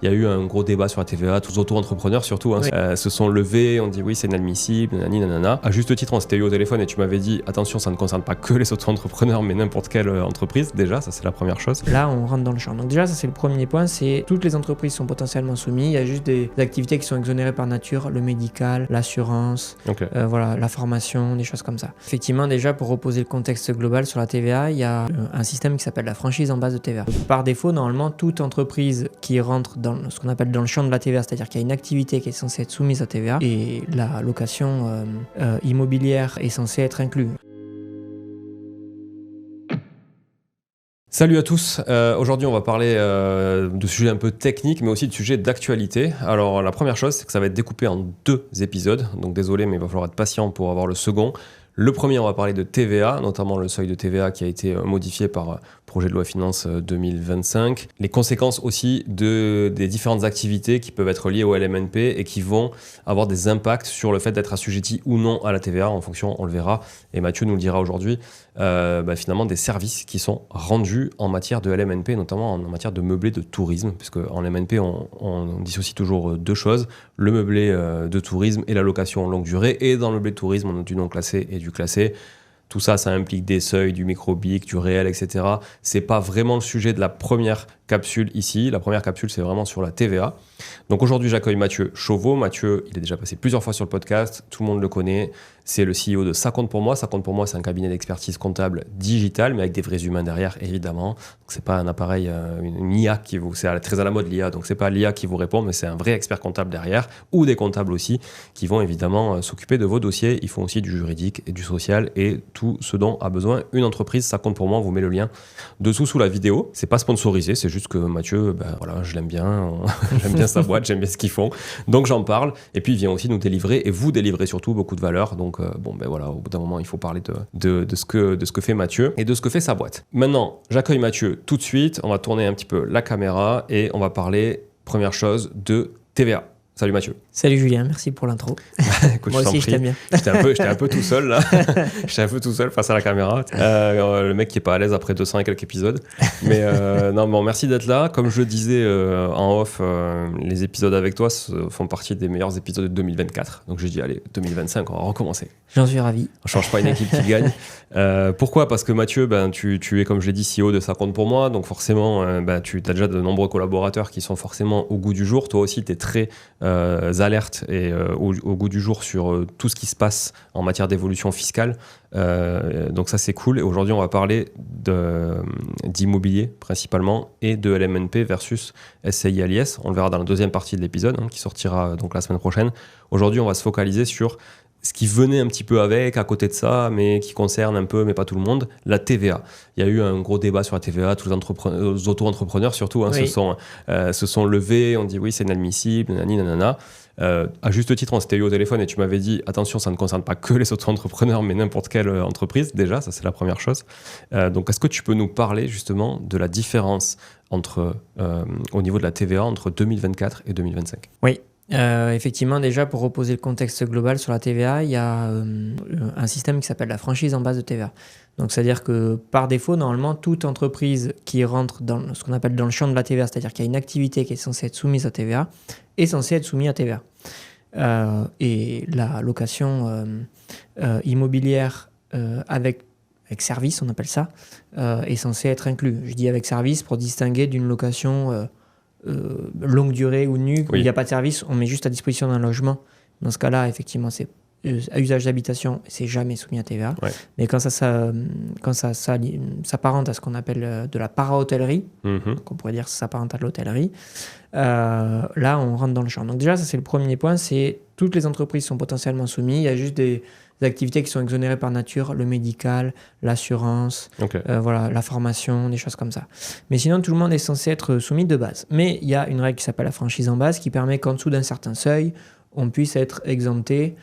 Il y a eu un gros débat sur la TVA, tous les auto-entrepreneurs surtout Oui. se sont levés, on dit oui c'est inadmissible, nanani nanana. À juste titre on s'était eu au téléphone et tu m'avais dit attention ça ne concerne pas que les auto-entrepreneurs mais n'importe quelle entreprise, déjà ça c'est la première chose. Là on rentre dans le champ. Donc déjà ça c'est le premier point, c'est toutes les entreprises sont potentiellement soumises, il y a juste des activités qui sont exonérées par nature, le médical, l'assurance, voilà, la formation, des choses comme ça. Effectivement déjà pour reposer le contexte global sur la TVA, il y a un système qui s'appelle la franchise en base de TVA. Par défaut normalement toute entreprise qui rentre dans ce qu'on appelle dans le champ de la TVA, c'est-à-dire qu'il y a une activité qui est censée être soumise à TVA et la location immobilière est censée être inclue. Salut à tous, aujourd'hui on va parler de sujets un peu techniques mais aussi de sujets d'actualité. Alors la première chose c'est que ça va être découpé en 2 épisodes, donc désolé mais il va falloir être patient pour avoir le second. Le premier on va parler de TVA, notamment le seuil de TVA qui a été modifié par projet de loi finance 2025. Les conséquences aussi des différentes activités qui peuvent être liées au LMNP et qui vont avoir des impacts sur le fait d'être assujetti ou non à la TVA en fonction, on le verra, et Mathieu nous le dira aujourd'hui, finalement des services qui sont rendus en matière de LMNP, notamment en matière de meublé de tourisme, puisque en LMNP on dissocie toujours 2 choses, le meublé de tourisme et la location longue durée, et dans le meublé de tourisme on a du non classé et du classé. Tout ça, ça implique des seuils, du micro-BIC, du réel, etc. C'est pas vraiment le sujet de la première capsule ici. La première capsule, c'est vraiment sur la TVA. Donc aujourd'hui, j'accueille Mathieu Chauveau. Mathieu, il est déjà passé plusieurs fois sur le podcast. Tout le monde le connaît. C'est le CEO de Ça compte pour moi. Ça compte pour moi, c'est un cabinet d'expertise comptable digital, mais avec des vrais humains derrière, évidemment. Donc c'est pas un appareil, une IA qui vous... C'est très à la mode l'IA, donc c'est pas l'IA qui vous répond, mais c'est un vrai expert comptable derrière, ou des comptables aussi, qui vont évidemment s'occuper de vos dossiers. Ils font aussi du juridique et du social et tout ce dont a besoin une entreprise. Ça compte pour moi, on vous met le lien dessous sous la vidéo. C'est pas sponsorisé, c'est juste que Mathieu, voilà, je l'aime bien, j'aime bien sa boîte, j'aime bien ce qu'ils font, donc j'en parle, et puis il vient aussi nous délivrer, et vous délivrer surtout beaucoup de valeur, donc voilà, au bout d'un moment il faut parler de ce que fait Mathieu, et de ce que fait sa boîte. Maintenant, j'accueille Mathieu tout de suite, on va tourner un petit peu la caméra, et on va parler, première chose, de TVA. Salut Mathieu. Salut Julien, merci pour l'intro. Écoute, moi aussi je t'aime bien. J'étais un peu tout seul là. J'étais un peu tout seul face à la caméra. Le mec qui est pas à l'aise après 200 et quelques épisodes. Mais non, bon, merci d'être là. Comme je le disais en off, les épisodes avec toi font partie des meilleurs épisodes de 2024. Donc j'ai dit allez, 2025, on va recommencer. J'en suis ravi. On change pas une équipe qui gagne. Pourquoi ? Parce que Mathieu, tu es comme je l'ai dit CEO de Ça compte pour moi. Donc forcément, tu as déjà de nombreux collaborateurs qui sont forcément au goût du jour. Toi aussi, tu es très alerte et au goût du jour sur tout ce qui se passe en matière d'évolution fiscale. Donc ça c'est cool. Et aujourd'hui on va parler d'immobilier principalement et de LMNP versus SCI-LIS. On le verra dans la deuxième partie de l'épisode qui sortira donc la semaine prochaine. Aujourd'hui on va se focaliser sur ce qui venait un petit peu avec, à côté de ça, mais qui concerne un peu, mais pas tout le monde, la TVA. Il y a eu un gros débat sur la TVA, tous les auto-entrepreneurs surtout Oui. se sont levés, on dit oui c'est inadmissible, nanani nanana. À juste titre, on s'était eu au téléphone et tu m'avais dit attention, ça ne concerne pas que les auto-entrepreneurs, mais n'importe quelle entreprise. Déjà, ça c'est la première chose. Donc, est-ce que tu peux nous parler justement de la différence au niveau de la TVA entre 2024 et 2025 ? Oui. Effectivement, déjà pour reposer le contexte global sur la TVA, il y a un système qui s'appelle la franchise en base de TVA. Donc c'est-à-dire que par défaut, normalement, toute entreprise qui rentre dans ce qu'on appelle dans le champ de la TVA, c'est-à-dire qu'il y a une activité qui est censée être soumise à TVA, est censée être soumise à TVA. Et la location immobilière avec service, on appelle ça, est censée être inclus. Je dis avec service pour distinguer d'une location longue durée ou nue, où il n'y a pas de service, on met juste à disposition d'un logement. Dans ce cas-là, effectivement, c'est à usage d'habitation, c'est jamais soumis à TVA. Ouais. Mais quand ça s'apparente à ce qu'on appelle de la para-hôtellerie, donc on pourrait dire que ça s'apparente à de l'hôtellerie, là, on rentre dans le champ. Donc déjà, ça c'est le premier point, c'est toutes les entreprises sont potentiellement soumises. Il y a juste des activités qui sont exonérées par nature, le médical, l'assurance, voilà, la formation, des choses comme ça. Mais sinon, tout le monde est censé être soumis de base. Mais il y a une règle qui s'appelle la franchise en base qui permet qu'en dessous d'un certain seuil, on puisse être exempté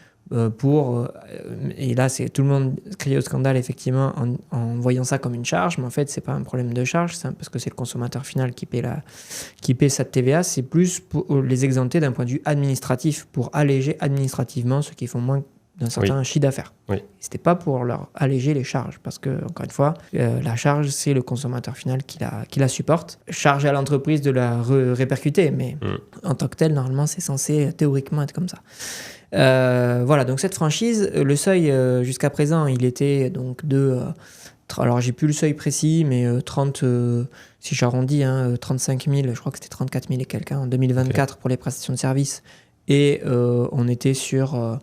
et là, c'est tout le monde crie au scandale effectivement en voyant ça comme une charge, mais en fait, c'est pas un problème de charge, c'est parce que c'est le consommateur final qui paie cette TVA. C'est plus pour les exempter d'un point de vue administratif, pour alléger administrativement ceux qui font moins d'un certain chiffre d'affaires. Oui. C'était pas pour leur alléger les charges, parce que, encore une fois, la charge, c'est le consommateur final qui la supporte. Charge à l'entreprise de la répercuter, mais en tant que tel, normalement, c'est censé théoriquement être comme ça. Voilà, donc cette franchise, le seuil jusqu'à présent, il était donc de... alors, j'ai plus le seuil précis, mais 30, si j'arrondis, 35 000, je crois que c'était 34 000 et quelques en 2024 pour les prestations de services. Et on était sur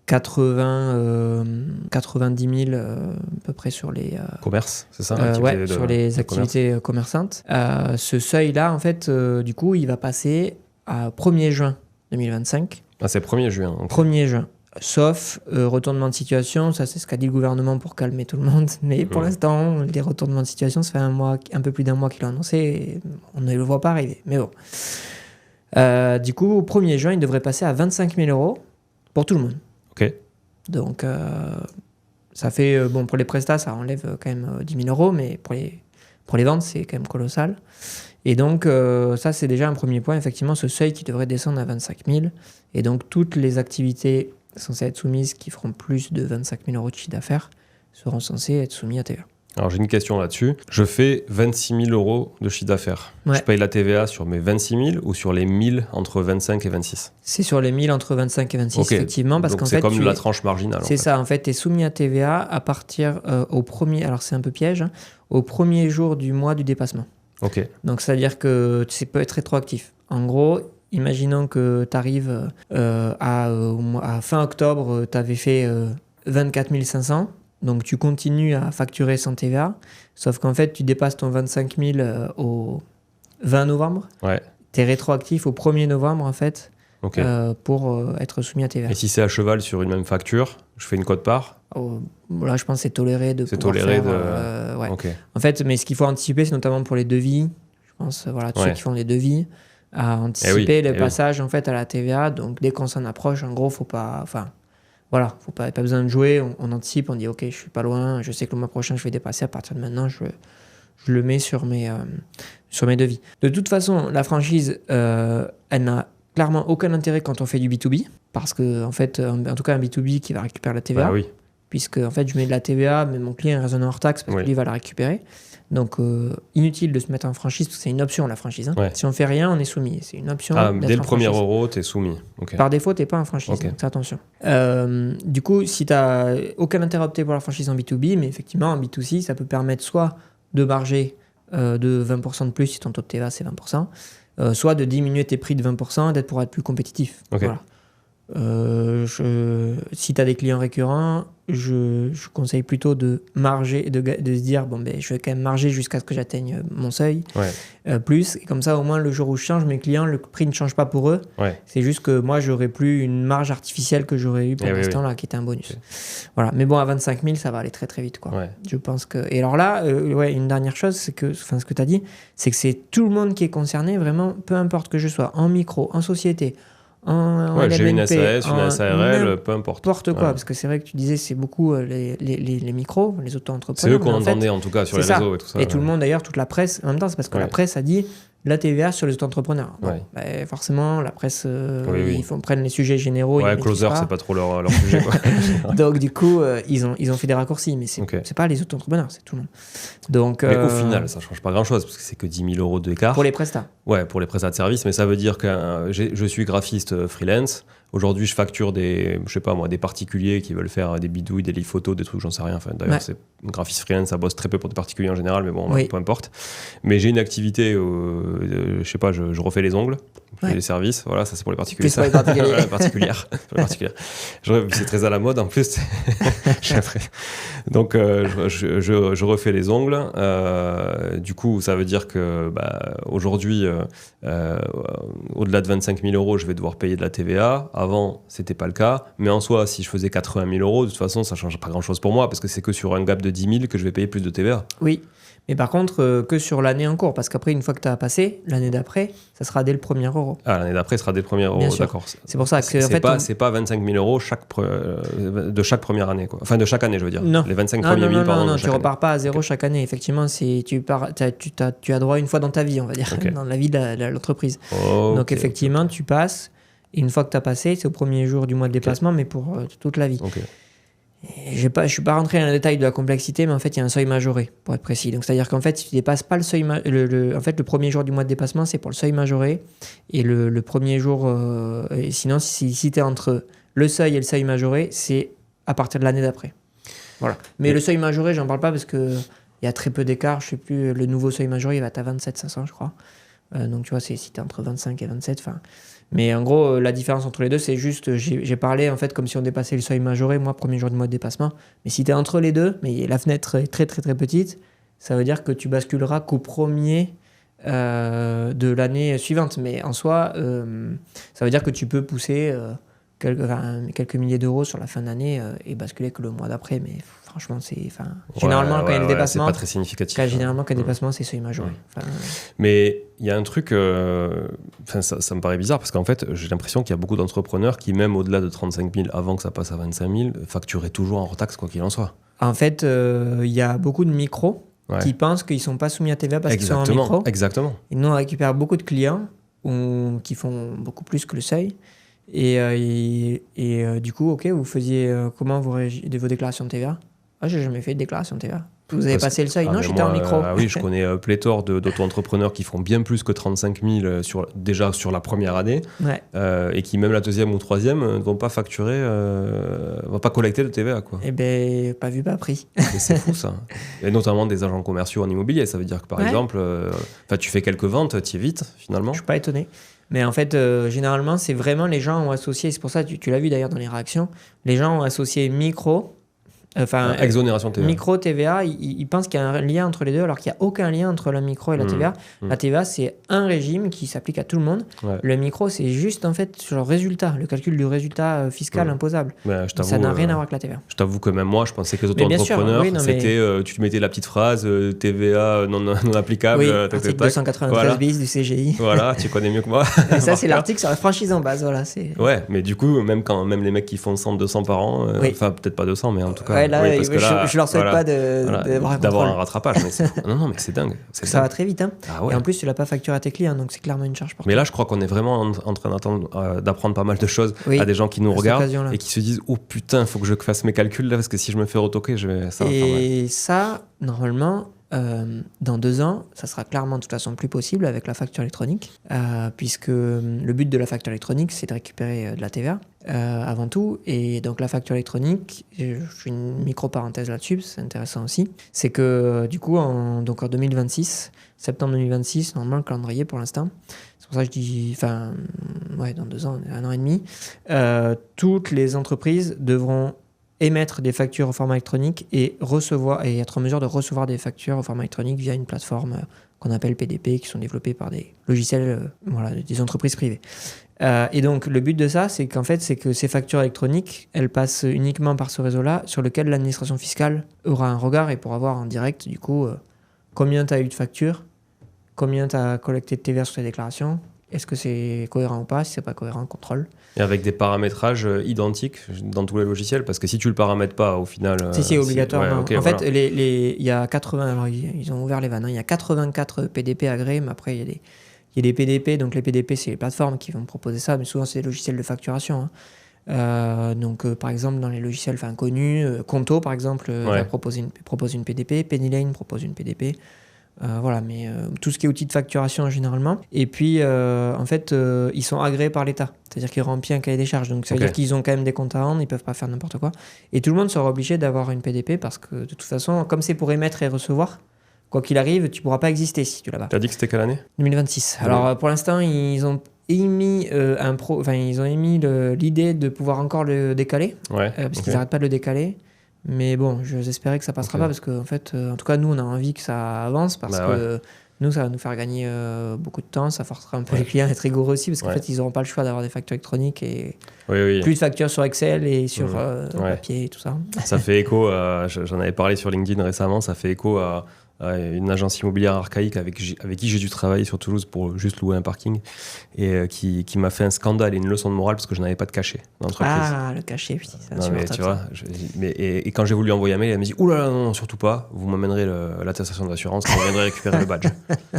90 000 à peu près sur les... commerce, c'est ça sur les activités commerçantes. Ce seuil-là, en fait, du coup, il va passer à 1er juin 2025. Ah, c'est 1er juin. Okay. 1er juin. Sauf retournement de situation, ça c'est ce qu'a dit le gouvernement pour calmer tout le monde. Mais pour l'instant, les retournements de situation, ça fait un peu plus d'un mois qu'ils l'ont annoncé et on ne le voit pas arriver. Mais bon. Du coup, au 1er juin, il devrait passer à 25 000 euros pour tout le monde. Ok. Donc, ça fait... pour les prestats, ça enlève quand même 10 000 euros, mais pour les ventes, c'est quand même colossal. Et donc, ça, c'est déjà un premier point. Effectivement, ce seuil qui devrait descendre à 25 000. Et donc, toutes les activités censées être soumises qui feront plus de 25 000 euros de chiffre d'affaires seront censées être soumises à TVA. Alors, j'ai une question là-dessus. Je fais 26 000 euros de chiffre d'affaires. Ouais. Je paye la TVA sur mes 26 000 ou sur les 1000 entre 25 et 26 ? C'est sur les 1000 entre 25 et 26, effectivement. Parce qu'en c'est fait, comme la tranche marginale. C'est ça, en fait, tu es soumis à TVA à partir au premier... Alors, c'est un peu piège, au premier jour du mois du dépassement. Ok. Donc, c'est-à-dire que ça peut être rétroactif. En gros, imaginons que tu arrives à fin octobre, tu avais fait 24 500. Donc, tu continues à facturer sans TVA. Sauf qu'en fait, tu dépasses ton 25 000 au 20 novembre. Ouais. Tu es rétroactif au 1er novembre, en fait, pour être soumis à TVA. Et si c'est à cheval sur une même facture, je fais une quote-part ? Là, je pense que c'est toléré de pouvoir faire... ouais. Okay. En fait, mais ce qu'il faut anticiper, c'est notamment pour les devis. Je pense, tous ceux qui font les devis, à anticiper le passage en fait, à la TVA. Donc, dès qu'on s'en approche, en gros, faut pas... Enfin, voilà, faut pas besoin de jouer. On anticipe, on dit, OK, je suis pas loin. Je sais que le mois prochain, je vais dépasser. À partir de maintenant, je le mets sur mes devis. De toute façon, la franchise, elle n'a clairement aucun intérêt quand on fait du B2B. Parce que, en fait, en tout cas, un B2B qui va récupérer la TVA. Bah oui. Puisque, en fait, je mets de la TVA, mais mon client est raisonnable hors taxe parce que lui va la récupérer. Donc, inutile de se mettre en franchise, parce que c'est une option, la franchise. Hein. Ouais. Si on fait rien, on est soumis. C'est une option. Dès le premier euro, tu es soumis. Okay. Par défaut, tu n'es pas en franchise. Donc, fais attention. Du coup, si tu n'as aucun intérêt à opter pour la franchise en B2B, mais effectivement, en B2C, ça peut permettre soit de marger de 20% de plus si ton taux de TVA, c'est 20%, soit de diminuer tes prix de 20% et pour être plus compétitif. Okay. Voilà. Si tu as des clients récurrents, je conseille plutôt de marger, de se dire je vais quand même marger jusqu'à ce que j'atteigne mon seuil plus, et comme ça au moins le jour où je change mes clients, le prix ne change pas pour eux. C'est juste que moi j'aurai plus une marge artificielle que j'aurais eu pour l'instant là, qui était un bonus. Voilà. Mais bon, à 25 000 ça va aller très très vite quoi. Je pense que... Et alors là une dernière chose, c'est que ce que tu as dit, c'est que c'est tout le monde qui est concerné, vraiment, peu importe que je sois en micro, en société, j'ai une SAS, une SARL, peu importe. N'importe quoi, parce que c'est vrai que tu disais, c'est beaucoup les micros, les auto-entrepreneurs. C'est eux qu'on entendait en tout cas sur les réseaux et tout ça. Et tout le monde d'ailleurs, toute la presse, en même temps, c'est parce que la presse a dit la TVA sur les auto-entrepreneurs. Bon, forcément, la presse, ils prennent les sujets généraux. Closer, c'est pas trop leur sujet. Quoi. Donc du coup, ils ont fait des raccourcis, mais c'est pas les auto-entrepreneurs, c'est tout le monde. Donc, mais au final, ça change pas grand-chose, parce que c'est que 10 000 euros d'écart. Pour les prestats. Ouais, pour les prestats de service, mais ça veut dire que je suis graphiste freelance. Aujourd'hui, je facture des particuliers qui veulent faire des bidouilles, des livres photos, des trucs, j'en sais rien. Enfin, d'ailleurs, c'est une graphiste freelance, ça bosse très peu pour des particuliers en général, mais bon, peu importe. Mais j'ai une activité, je refais les ongles, je fais des services, voilà, ça c'est pour les particuliers. Plus pour les particuliers. particulières. C'est très à la mode en plus. Donc, je refais les ongles. Du coup, ça veut dire que aujourd'hui, au-delà de 25 000 euros, je vais devoir payer de la TVA. Avant, c'était pas le cas. Mais en soi, si je faisais 80 000 euros, de toute façon, ça change pas grand-chose pour moi parce que c'est que sur un gap de 10 000 que je vais payer plus de TVA. Oui. Mais par contre, que sur l'année en cours, parce qu'après, une fois que tu as passé, l'année d'après, ça sera dès le 1er euro. Ah, l'année d'après sera dès le 1er euro, d'accord. C'est pour ça que c'est pas 25 000 euros de chaque première année, quoi. Enfin, de chaque année, je veux dire. Non. Les 25 premiers mille, pardon. Non, tu repars pas à zéro chaque année. Effectivement, tu as droit une fois dans ta vie, on va dire, dans la vie de l'entreprise. Donc, effectivement, tu passes. Et une fois que tu as passé, c'est au premier jour du mois de dépassement, mais pour toute la vie. Okay. Je ne suis pas rentré dans le détail de la complexité, mais en fait, il y a un seuil majoré, pour être précis. Donc, c'est-à-dire qu'en fait, si tu ne dépasses pas le seuil... en fait, le premier jour du mois de dépassement, c'est pour le seuil majoré. Et le premier jour... et sinon, si tu es entre le seuil et le seuil majoré, c'est à partir de l'année d'après. Voilà. Mais le seuil majoré, j'en parle pas parce qu'il y a très peu d'écart. Je sais plus, le nouveau seuil majoré, il va être à 27 500, je crois. Donc, tu vois, c'est si tu es entre 25 et 27, enfin... Mais en gros, la différence entre les deux, c'est juste, j'ai parlé en fait comme si on dépassait le seuil majoré, moi, premier jour du mois de dépassement. Mais si tu es entre les deux, mais la fenêtre est très très très petite, ça veut dire que tu basculeras qu'au premier de l'année suivante. Mais en soi, ça veut dire que tu peux pousser quelques milliers d'euros sur la fin d'année et basculer que le mois d'après. Mais franchement, généralement, quand il y a le dépassement, c'est pas très significatif. Généralement, quand il y a le dépassement, c'est seuil majoré. Mais il y a un truc, ça me paraît bizarre parce qu'en fait, j'ai l'impression qu'il y a beaucoup d'entrepreneurs qui, même au-delà de 35 000, avant que ça passe à 25 000, facturaient toujours en hors-taxe, quoi qu'il en soit. En fait, il y a beaucoup de micros qui pensent qu'ils ne sont pas soumis à TVA parce qu'ils sont en micro. Exactement. Et nous, on récupère beaucoup de clients qui font beaucoup plus que le seuil. Et du coup, ok, vous faisiez comment vos déclarations de TVA? Ah, j'ai jamais fait de déclaration de TVA. Vous avez passé le seuil? Non, j'étais en micro. Oui, je connais pléthore d'auto-entrepreneurs qui font bien plus que 35 000 déjà sur la première année et qui, même la deuxième ou troisième, ne vont pas facturer, vont pas collecter de TVA, quoi. Eh bien, pas vu, pas pris. Et c'est fou, ça. Et notamment des agents commerciaux en immobilier. Ça veut dire que, par exemple, tu fais quelques ventes, tu y es vite, finalement. Je suis pas étonné. Mais en fait, généralement, c'est vraiment les gens ont associé, c'est pour ça, tu l'as vu d'ailleurs dans les réactions, les gens ont associé micro... exonération TVA. Micro TVA, ils pensent qu'il y a un lien entre les deux alors qu'il n'y a aucun lien entre la micro et la TVA. La TVA, c'est un régime qui s'applique à tout le monde. Le micro, c'est juste en fait sur le résultat, le calcul du résultat fiscal imposable. Ça n'a rien à voir avec la TVA. Je t'avoue que même moi, je pensais que les auto-entrepreneurs, c'était tu mettais la petite phrase TVA non applicable. Oui, article 293 bis du CGI. Voilà, tu connais mieux que moi. Et ça, c'est l'article sur la franchise en base. Voilà, ouais, mais du coup, même les mecs qui font 100, 200 par an, enfin peut-être pas 200, mais en tout cas... Là, je leur souhaite pas d'avoir un rattrapage. Mais non, mais c'est dingue. Ça va très vite. Hein. Et en plus, tu l'as pas facturé à tes clients, donc c'est clairement une charge pour toi. Mais là, je crois qu'on est vraiment en train d'apprendre pas mal de choses à des gens qui nous regardent et qui se disent oh putain, il faut que je fasse mes calculs là parce que si je me fais retoquer, ça va faire mal. Et ça, normalement, dans 2 ans, ça sera clairement de toute façon plus possible avec la facture électronique, puisque le but de la facture électronique, c'est de récupérer de la TVA avant tout. Et donc la facture électronique, je fais une micro-parenthèse là-dessus, c'est intéressant aussi, c'est que du coup, en 2026, septembre 2026, normalement le calendrier pour l'instant, c'est pour ça que je dis, dans 2 ans, 1 an et demi, toutes les entreprises devront émettre des factures au format électronique et être en mesure de recevoir des factures au format électronique via une plateforme qu'on appelle PDP, qui sont développées par des logiciels, des entreprises privées. Et donc, le but de ça, c'est que ces factures électroniques, elles passent uniquement par ce réseau-là, sur lequel l'administration fiscale aura un regard et pourra voir en direct, du coup, combien tu as eu de factures, combien tu as collecté de TVA sur tes déclarations, est-ce que c'est cohérent ou pas, si c'est pas cohérent, contrôle. Et avec des paramétrages identiques dans tous les logiciels, parce que si tu le paramètres pas, au final... Si, obligatoirement. En fait, il y a 80... Alors, ils ont ouvert les vannes. Il y a 84 PDP agréés, mais après, il y a des PDP. Donc, les PDP, c'est les plateformes qui vont proposer ça, mais souvent, c'est des logiciels de facturation. Par exemple, dans les logiciels connus, Conto, par exemple, propose une PDP, Pennylane propose une PDP. Mais tout ce qui est outils de facturation généralement. Et puis, ils sont agréés par l'État. C'est-à-dire qu'ils remplissent un cahier des charges. Donc, ça veut dire qu'ils ont quand même des comptes à rendre, ils ne peuvent pas faire n'importe quoi. Et tout le monde sera obligé d'avoir une PDP parce que, de toute façon, comme c'est pour émettre et recevoir, quoi qu'il arrive, tu ne pourras pas exister si tu l'as pas. Tu as dit que c'était quelle année ? 2026. Alors, pour l'instant, ils ont émis l'idée de pouvoir encore le décaler. Parce qu'ils n'arrêtent pas de le décaler. Mais bon, j'espérais que ça passera pas parce que en tout cas, nous, on a envie que ça avance parce que nous, ça va nous faire gagner beaucoup de temps. Ça forcera un peu les clients à être rigoureux aussi parce qu'en fait, ils n'auront pas le choix d'avoir des factures électroniques et plus de factures sur Excel et sur papier et tout ça. Ça fait écho, j'en avais parlé sur LinkedIn récemment, ça fait écho à une agence immobilière archaïque avec qui j'ai dû travailler sur Toulouse pour juste louer un parking et qui m'a fait un scandale et une leçon de morale parce que je n'avais pas de cachet d'entreprise. Ah, le cachet, oui, c'est insupportable. Mais tu vois, et quand j'ai voulu envoyer un mail, elle m'a dit « Ouh là là, non, surtout pas, vous m'amènerez l'attestation d'assurance, vous viendrez récupérer le badge. »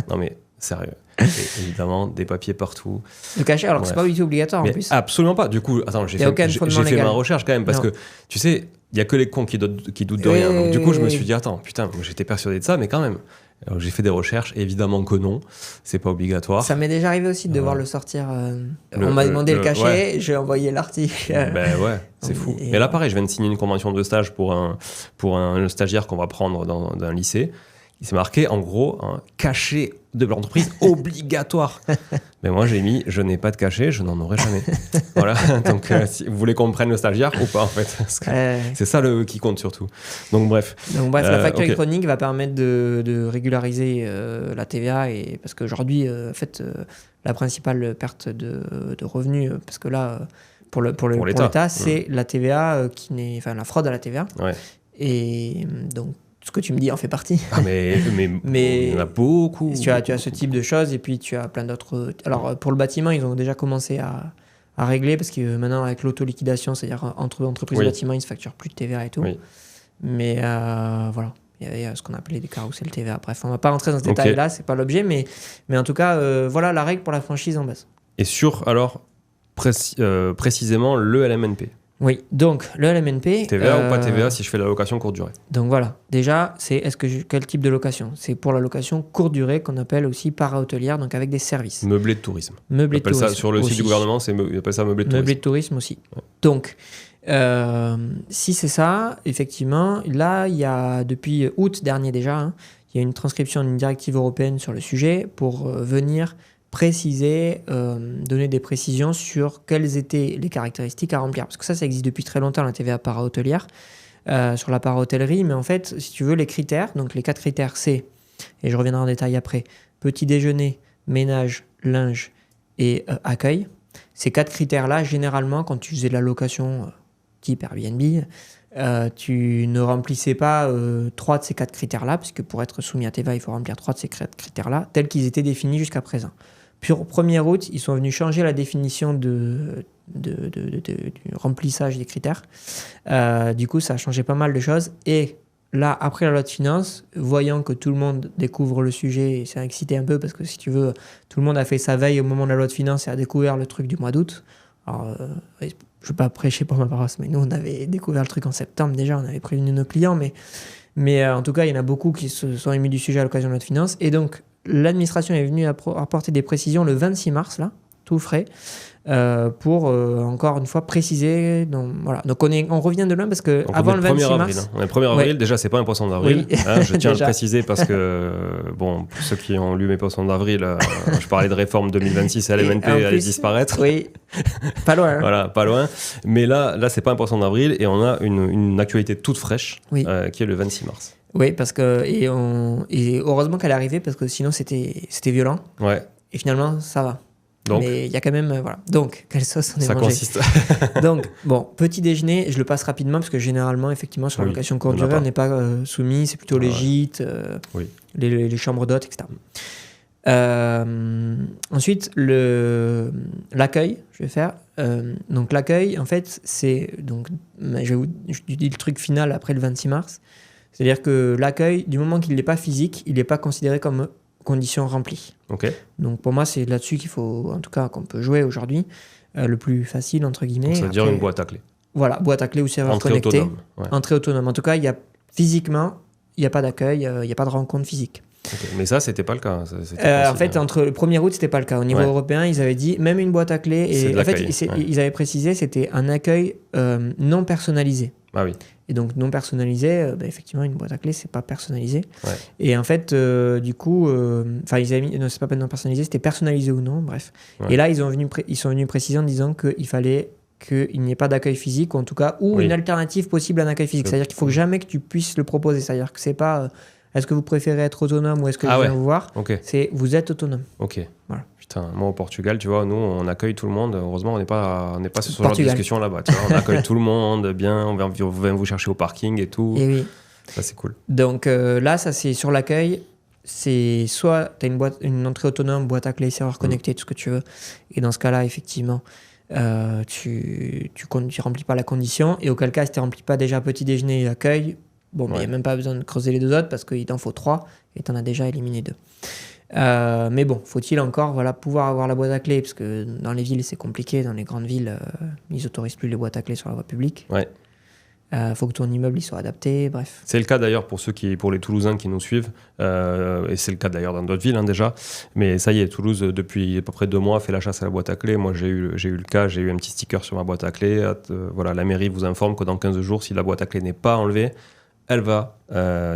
Non mais Sérieux. Et évidemment, des papiers partout. Le cachet, alors que c'est Bref. pas du tout obligatoire en Mais plus. absolument pas. Du coup, attends, j'ai Y a aucun fait fondement ma légal. recherche quand même parce Non. que, tu sais, il y a que les cons qui doutent de rien. Donc, du coup, je me suis dit, attends, putain, moi, j'étais persuadé de ça, mais quand même. Alors, j'ai fait des recherches, évidemment que non, c'est pas obligatoire. Ça m'est déjà arrivé aussi de devoir Ouais. le sortir. Le- On m'a demandé le cachet, ouais. j'ai envoyé l'article. Ben ouais, c'est fou. Et- Mais là, pareil, je viens de signer une convention de stage pour un stagiaire qu'on va prendre dans un lycée. Il s'est marqué, en gros, un cachet de l'entreprise obligatoire. Mais moi, j'ai mis, je n'ai pas de cachet, je n'en aurai jamais. Voilà. Donc, si vous voulez qu'on prenne le stagiaire ou pas, en fait. Parce que c'est ça qui compte surtout. Donc, bref. Donc bref, la facture ok. électronique va permettre de régulariser la TVA parce qu'aujourd'hui, en fait, la principale perte de revenus, parce que là, pour l'État, c'est la TVA enfin la fraude à la TVA. Ouais. Et donc ce que tu me dis en fait partie. Ah, mais il y en a beaucoup. Tu as ce type de choses et puis tu as plein d'autres. Alors pour le bâtiment, ils ont déjà commencé à régler parce que maintenant avec l'autoliquidation, c'est-à-dire entre entreprises Oui. et bâtiments, ils ne se facturent plus de TVA et tout. Oui. Mais voilà, il y a ce qu'on appelait des carousels TVA. Bref, on ne va pas rentrer dans ce Ok. détail-là, c'est pas l'objet, mais en tout cas, voilà la règle pour la franchise en base. Et sur, alors, précisément, le LMNP. Oui, donc le LMNP. TVA ou pas TVA si je fais la location courte durée. Donc voilà, déjà, c'est quel type de location? C'est pour la location courte durée qu'on appelle aussi para-hôtelière, donc avec des services. Meublé de tourisme. Meublé de On appelle ça, tourisme. sur le site aussi. du gouvernement, ils appellent ça meublé de tourisme. Meublé de tourisme aussi. Ouais. Donc, si c'est ça, effectivement, là, il y a depuis août dernier déjà, il y a une transcription d'une directive européenne sur le sujet pour venir préciser, donner des précisions sur quelles étaient les caractéristiques à remplir. Parce que ça existe depuis très longtemps, la TVA para-hôtelière, sur la para-hôtellerie. Mais en fait, si tu veux, les critères, donc les 4 critères, c'est, et je reviendrai en détail après, petit déjeuner, ménage, linge et accueil. Ces 4 critères-là, généralement, quand tu faisais de la location type Airbnb, tu ne remplissais pas 3 de ces 4 critères-là, puisque pour être soumis à TVA, il faut remplir 3 de ces 4 critères-là, tels qu'ils étaient définis jusqu'à présent. Puis au 1er août, ils sont venus changer la définition du remplissage des critères. Du coup, ça a changé pas mal de choses. Et là, après la loi de finances, voyant que tout le monde découvre le sujet, ça a excité un peu, parce que si tu veux, tout le monde a fait sa veille au moment de la loi de finances et a découvert le truc du mois d'août. Alors, je ne veux pas prêcher pour ma paroisse, mais nous, on avait découvert le truc en septembre déjà, on avait prévenu nos clients, mais en tout cas, il y en a beaucoup qui se sont émus du sujet à l'occasion de la loi de finances. Et donc, l'administration est venue apporter des précisions le 26 mars, là, tout frais, pour encore une fois préciser. Voilà. Donc on revient de loin parce que Donc avant le 26 avril, mars. On est le 1er avril, déjà c'est pas un poisson d'avril. Oui. Je tiens à le Déjà. préciser parce que, bon, pour ceux qui ont lu mes poissons d'avril, je parlais de réforme 2026 et LMNP en allait plus, disparaître. Oui, pas loin. Hein. Voilà, pas loin. Mais là c'est pas un poisson d'avril et on a une actualité toute fraîche Oui. qui est le 26 mars. Oui, parce que et heureusement qu'elle est arrivée parce que sinon c'était violent. Ouais. Et finalement ça va. Donc, mais il y a quand même voilà. Donc quelle sauce on est ça mangé. consiste. Donc bon, petit déjeuner, je le passe rapidement parce que généralement effectivement sur la Oui, location courte on n'a durée pas. on n'est pas soumis, c'est plutôt les Ouais. gîtes, Oui. les chambres d'hôtes, etc. Ensuite l'accueil, je vais faire. Donc l'accueil, en fait, c'est donc je dis le truc final après le 26 mars. C'est-à-dire que l'accueil, du moment qu'il n'est pas physique, il n'est pas considéré comme condition remplie. Ok. Donc pour moi, c'est là-dessus qu'il faut, en tout cas, qu'on peut jouer aujourd'hui, le plus facile entre guillemets. Donc, ça veut dire Après, une boîte à clés. Voilà, boîte à clés ou serveur Entrée connecté. autonome. Ouais. Entrée autonome. En tout cas, physiquement, il n'y a pas d'accueil, il n'y a pas de rencontre physique. Ok. Mais ça, c'était pas le cas. C'était En fait, entre le 1er août, c'était pas le cas. Au niveau Ouais. européen, ils avaient dit même une boîte à clés. C'est de Et en fait, l'accueil, ouais. ils avaient précisé c'était un accueil non personnalisé. Ah oui. Et donc non personnalisé, effectivement, une boîte à clés, c'est pas personnalisé. Ouais. Et en fait, du coup, enfin, ils avaient mis, non, c'est pas non personnalisé, c'était personnalisé ou non, bref. Ouais. Et là, ils sont venus préciser en disant qu'il fallait qu'il n'y ait pas d'accueil physique, ou en tout cas, ou Oui. une alternative possible à un accueil physique. C'est-à-dire qu'il faut jamais que tu puisses le proposer. C'est-à-dire que c'est pas est-ce que vous préférez être autonome ou est-ce que je viens vous voir. Ok. C'est vous êtes autonome. Ok. Voilà. Putain, moi au Portugal, tu vois, nous on accueille tout le monde. Heureusement, on n'est pas sur ce genre de Portugal. discussion là-bas. Tu vois, on accueille tout le monde bien, on vient vous chercher au parking et tout. Et oui. Ça, c'est cool. Donc là, ça c'est sur l'accueil. C'est soit tu as une entrée autonome, boîte à clés, serveur connecté, tout ce que tu veux. Et dans ce cas-là, effectivement, tu remplis pas la condition. Et auquel cas, si tu ne remplis pas déjà petit déjeuner et accueil, bon, il n'y a même pas besoin de creuser les deux autres parce qu'il t'en faut 3 et tu en as déjà éliminé 2. Mais bon, faut-il encore pouvoir avoir la boîte à clés, parce que dans les villes c'est compliqué, dans les grandes villes ils autorisent plus les boîtes à clés sur la voie publique. Ouais. Faut que ton immeuble il soit adapté, bref. C'est le cas d'ailleurs pour les Toulousains qui nous suivent, et c'est le cas d'ailleurs dans d'autres villes déjà. Mais ça y est, Toulouse depuis à peu près 2 mois fait la chasse à la boîte à clés. Moi j'ai eu le cas, j'ai eu un petit sticker sur ma boîte à clés. Voilà, la mairie vous informe que dans 15 jours, si la boîte à clés n'est pas enlevée, elle va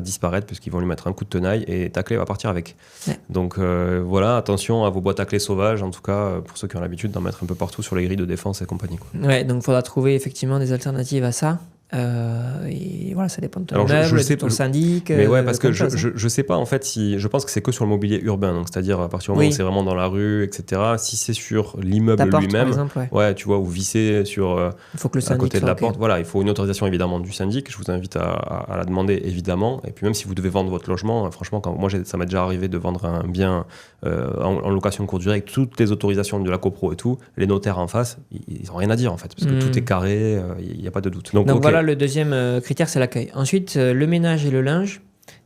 disparaître puisqu'ils vont lui mettre un coup de tenaille et ta clé va partir avec. Ouais. Donc voilà, attention à vos boîtes à clés sauvages, en tout cas pour ceux qui ont l'habitude d'en mettre un peu partout sur les grilles de défense et compagnie, quoi. Ouais, donc il faudra trouver effectivement des alternatives à ça. Et voilà, ça dépend de ton immeuble, de ton syndic. Mais ouais, parce que je sais pas en fait si. Je pense que c'est que sur le mobilier urbain, donc c'est-à-dire à partir du moment où c'est vraiment dans la rue, etc. Si c'est sur l'immeuble lui-même, par exemple, ouais, tu vois, ou vissé sur il faut que le syndic à côté de la soit porte, voilà, il faut une autorisation évidemment du syndic. Je vous invite à la demander évidemment. Et puis même si vous devez vendre votre logement, franchement, ça m'est déjà arrivé de vendre un bien en location de courte durée avec toutes les autorisations de la copro et tout, les notaires en face, ils ont rien à dire en fait, parce que tout est carré, il n'y a pas de doute. Donc voilà, le deuxième critère, c'est l'accueil. Ensuite, le ménage et le linge.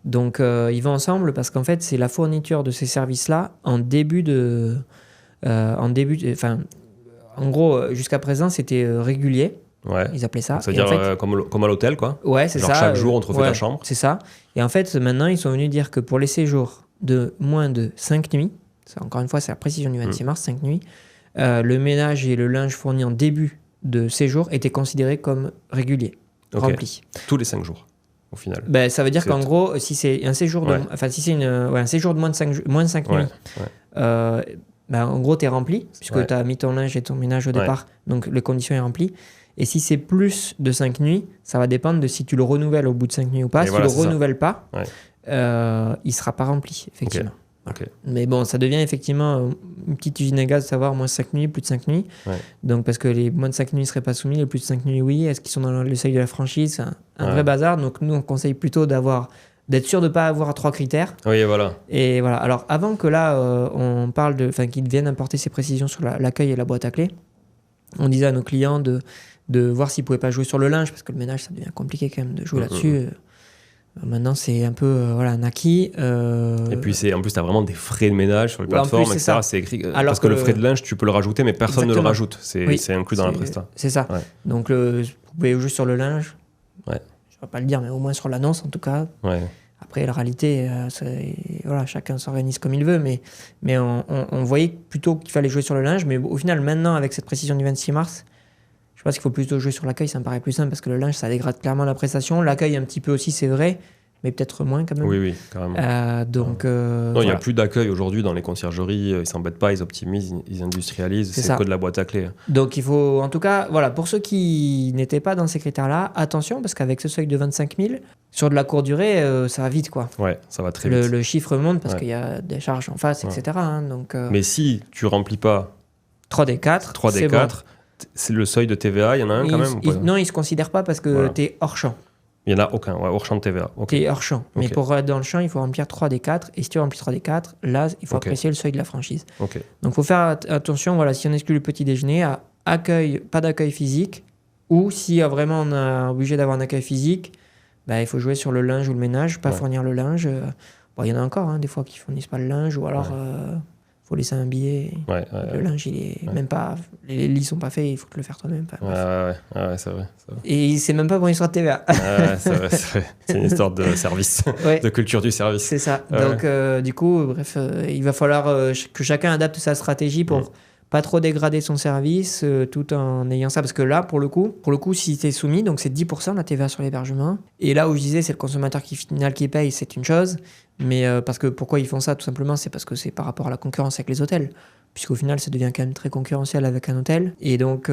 Donc, ils vont ensemble parce qu'en fait, c'est la fourniture de ces services-là en gros, jusqu'à présent, c'était régulier. Ouais. Ils appelaient ça. C'est-à-dire en fait, comme à l'hôtel, quoi. Ouais, c'est ça. Chaque jour, on te refait ta chambre. C'est ça. Et en fait, maintenant, ils sont venus dire que pour les séjours de moins de 5 nuits, ça, encore une fois, c'est la précision du 26 mars, 5 nuits, le ménage et le linge fourni en début de séjour étaient considérés comme réguliers. Rempli. Tous les 5 jours, au final. Ça veut dire qu'en gros, si c'est un séjour de, si c'est un séjour de moins de 5 nuits, en gros, tu es rempli, puisque tu as mis ton linge et ton ménage au départ, donc les conditions sont remplies. Et si c'est plus de 5 nuits, ça va dépendre de si tu le renouvelles au bout de 5 nuits ou pas. Si tu le renouvelles pas, il ne sera pas rempli, effectivement. Okay. Mais bon, ça devient effectivement une petite usine à gaz de savoir moins de 5 nuits, plus de 5 nuits. Donc, parce que les moins de 5 nuits ne seraient pas soumis, les plus de 5 nuits, oui. Est-ce qu'ils sont dans le seuil de la franchise? C'est un vrai bazar. Donc, nous, on conseille plutôt d'être sûr de ne pas avoir 3 critères. Oui, voilà. Et voilà. Alors, avant que là, on parle qu'ils viennent apporter ces précisions sur l'accueil et la boîte à clés, on disait à nos clients de voir s'ils ne pouvaient pas jouer sur le linge, parce que le ménage, ça devient compliqué quand même de jouer là-dessus. Maintenant, c'est un peu un acquis. Et puis, en plus, tu as vraiment des frais de ménage sur les plateformes, plus, etc. C'est écrit. Parce que le frais de linge, tu peux le rajouter, mais personne ne le rajoute. C'est inclus dans la presta. C'est ça. Ouais. Donc, vous pouvez jouer sur le linge. Je ne vais pas le dire, mais au moins sur l'annonce, en tout cas. Ouais. Après, la réalité, chacun s'organise comme il veut. Mais on voyait plutôt qu'il fallait jouer sur le linge. Mais au final, maintenant, avec cette précision du 26 mars, je pense qu'il faut plutôt jouer sur l'accueil, ça me paraît plus simple parce que le linge, ça dégrade clairement la prestation. L'accueil, un petit peu aussi, c'est vrai, mais peut-être moins quand même. Oui, carrément. Non, il n'y a plus d'accueil aujourd'hui dans les conciergeries, ils ne s'embêtent pas, ils optimisent, ils industrialisent, c'est que de la boîte à clés. Donc il faut, en tout cas, pour ceux qui n'étaient pas dans ces critères-là, attention, parce qu'avec ce seuil de 25 000, sur de la courte durée, ça va vite, quoi. Ouais, ça va très vite. Le chiffre monte parce qu'il y a des charges en face, etc. Donc, mais si tu remplis pas 3D4, c'est bon. C'est le seuil de TVA, il y en a un quand même Non, il ne se considère pas parce que tu es hors champ. Il n'y en a aucun, hors champ de TVA. Tu es hors champ. Mais pour être dans le champ, il faut remplir 3D4. Et si tu remplis 3D4, là, il faut apprécier le seuil de la franchise. Donc, il faut faire attention, si on exclut le petit déjeuner, à pas d'accueil physique. Ou si vraiment on est obligé d'avoir un accueil physique, il faut jouer sur le linge ou le ménage, pas fournir le linge. Il y en a encore, des fois, qui ne fournissent pas le linge. Ou alors... faut laisser un billet. Le linge, il est même pas. Les lits sont pas faits, il faut te le faire toi-même. C'est vrai. Et c'est même pas pour une histoire de TVA. C'est vrai. C'est une histoire de service, de culture du service. C'est ça. Donc, du coup, bref, il va falloir que chacun adapte sa stratégie pour pas trop dégrader son service tout en ayant ça. Parce que là, pour le coup si tu es soumis, donc c'est 10% la TVA sur l'hébergement. Et là où je disais, c'est le consommateur final qui paye, c'est une chose. Mais parce que pourquoi ils font ça? Tout simplement, c'est parce que c'est par rapport à la concurrence avec les hôtels. Puisqu'au final, ça devient quand même très concurrentiel avec un hôtel. Et donc,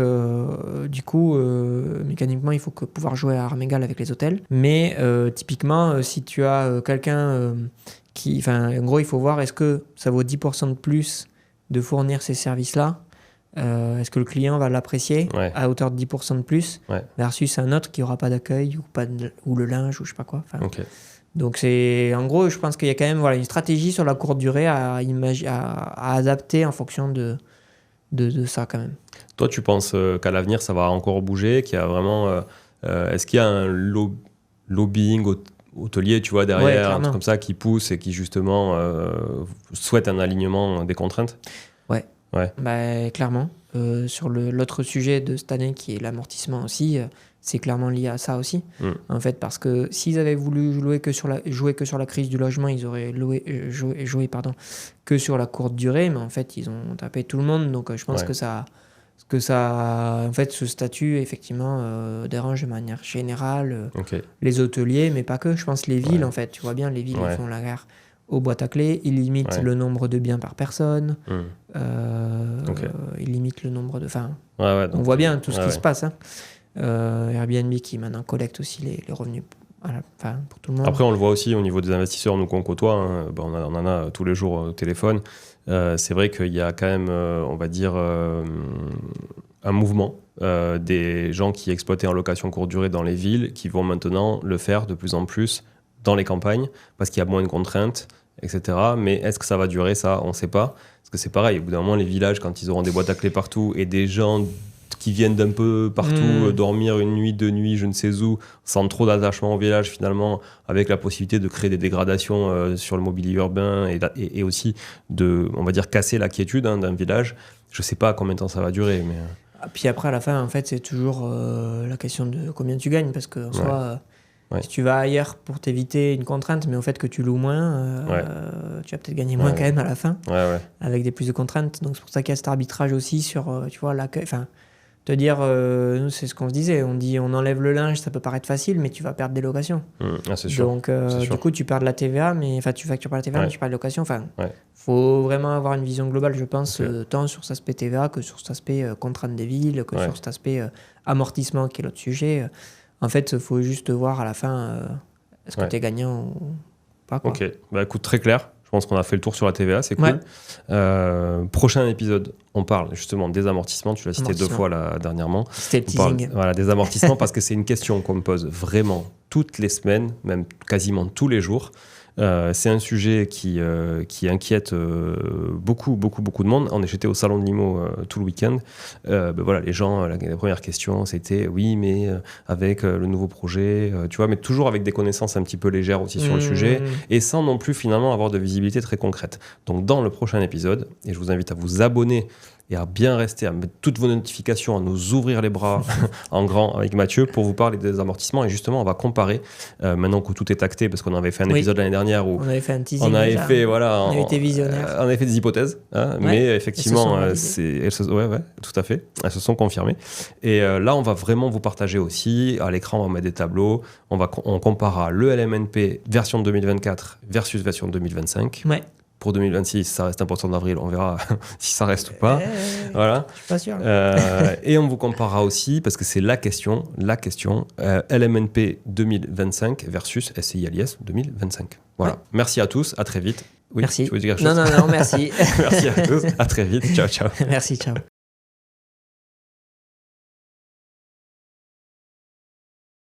du coup, mécaniquement, il faut pouvoir jouer à armes égales avec les hôtels. Mais typiquement, si tu as quelqu'un qui... en gros, il faut voir, est-ce que ça vaut 10% de plus de fournir ces services-là? Est-ce que le client va l'apprécier à hauteur de 10% de plus versus un autre qui n'aura pas d'accueil ou le linge ou je sais pas quoi. Donc en gros, je pense qu'il y a quand même une stratégie sur la courte durée à adapter en fonction de ça quand même. Toi, tu penses qu'à l'avenir, ça va encore bouger, qu'il y a vraiment... est-ce qu'il y a un lobbying hôteliers, tu vois, Ouais, derrière, un clairement. truc comme ça, qui poussent et qui justement souhaitent un alignement des contraintes. Bah, clairement. Sur l'autre sujet de cette année qui est l'amortissement aussi, c'est clairement lié à ça aussi. En fait, parce que s'ils avaient voulu jouer que sur la crise du logement, ils auraient joué que sur la courte durée, mais en fait, ils ont tapé tout le monde. Donc, je pense que en fait, ce statut, effectivement, dérange de manière générale les hôteliers, mais pas que. Je pense les villes, en fait. Tu vois bien, les villes, ils font la guerre aux boîtes à clés. Ils limitent le nombre de biens par personne. Ils limitent le nombre de... Enfin, on voit bien tout ce qui se passe. Hein. Airbnb qui maintenant collecte aussi les revenus pour tout le monde. Après, on le voit aussi au niveau des investisseurs, nous qu'on côtoie. Hein. On en a tous les jours au téléphone. C'est vrai qu'il y a quand même, on va dire, un mouvement des gens qui exploitaient en location courte durée dans les villes qui vont maintenant le faire de plus en plus dans les campagnes parce qu'il y a moins de contraintes, etc. Mais est-ce que ça va durer, ça? On ne sait pas. Parce que c'est pareil, au bout d'un moment, les villages, quand ils auront des boîtes à clés partout et des gens qui viennent d'un peu partout dormir une nuit, 2 nuits, je ne sais où, sans trop d'attachement au village finalement, avec la possibilité de créer des dégradations sur le mobilier urbain et aussi de, on va dire, casser la quiétude d'un village. Je ne sais pas combien de temps ça va durer. Mais... Puis après, à la fin, en fait, c'est toujours la question de combien tu gagnes, parce que en soi, si tu vas ailleurs pour t'éviter une contrainte, mais au fait que tu loues moins, tu vas peut-être gagner moins quand même à la fin, avec des plus de contraintes. Donc c'est pour ça qu'il y a cet arbitrage aussi sur, tu vois, l'accueil. Enfin, te dire, nous, c'est ce qu'on se disait, on enlève le linge, ça peut paraître facile, mais tu vas perdre des locations. C'est sûr. Donc, du coup, tu perds de la TVA, mais tu factures pas la TVA, mais tu perds de location. Enfin, faut vraiment avoir une vision globale, je pense, tant sur cet aspect TVA que sur cet aspect contrainte des villes, que sur cet aspect amortissement, qui est l'autre sujet. En fait, il faut juste voir à la fin, est-ce que tu es gagnant ou pas, quoi. Ok, bah écoute, très clair. Je pense qu'on a fait le tour sur la TVA, c'est cool. Prochain épisode, on parle justement des amortissements. Tu l'as cité 2 fois là, dernièrement. C'était le teasing. Voilà, des amortissements parce que c'est une question qu'on me pose vraiment toutes les semaines, même quasiment tous les jours. C'est un sujet qui inquiète beaucoup de monde. J'étais au salon de l'IMO tout le week-end. Voilà, les gens, la première question, c'était oui, mais avec le nouveau projet, tu vois, mais toujours avec des connaissances un petit peu légères aussi sur le sujet et sans non plus finalement avoir de visibilité très concrète. Donc dans le prochain épisode, et je vous invite à vous abonner et à bien rester, à mettre toutes vos notifications, à nous ouvrir les bras en grand avec Mathieu pour vous parler des amortissements. Et justement, on va comparer, maintenant que tout est acté, parce qu'on avait fait un épisode l'année dernière où on avait fait un teasing. On avait fait, on avait été visionnaire. On avait fait des hypothèses, mais effectivement, elles tout à fait, elles se sont confirmées. Et là, on va vraiment vous partager aussi, à l'écran, on va mettre des tableaux, on comparera le LMNP version 2024 versus version 2025. Pour 2026, ça reste un poisson d'avril, on verra si ça reste ou pas. Voilà. Je suis pas sûr. Et on vous comparera aussi, parce que c'est la question, LMNP 2025 versus SCI-LIS 2025. Voilà. Merci à tous, à très vite. Oui, merci. Tu veux dire quelque chose ? Non, merci. Merci à tous, à très vite. Ciao, ciao. Merci, ciao.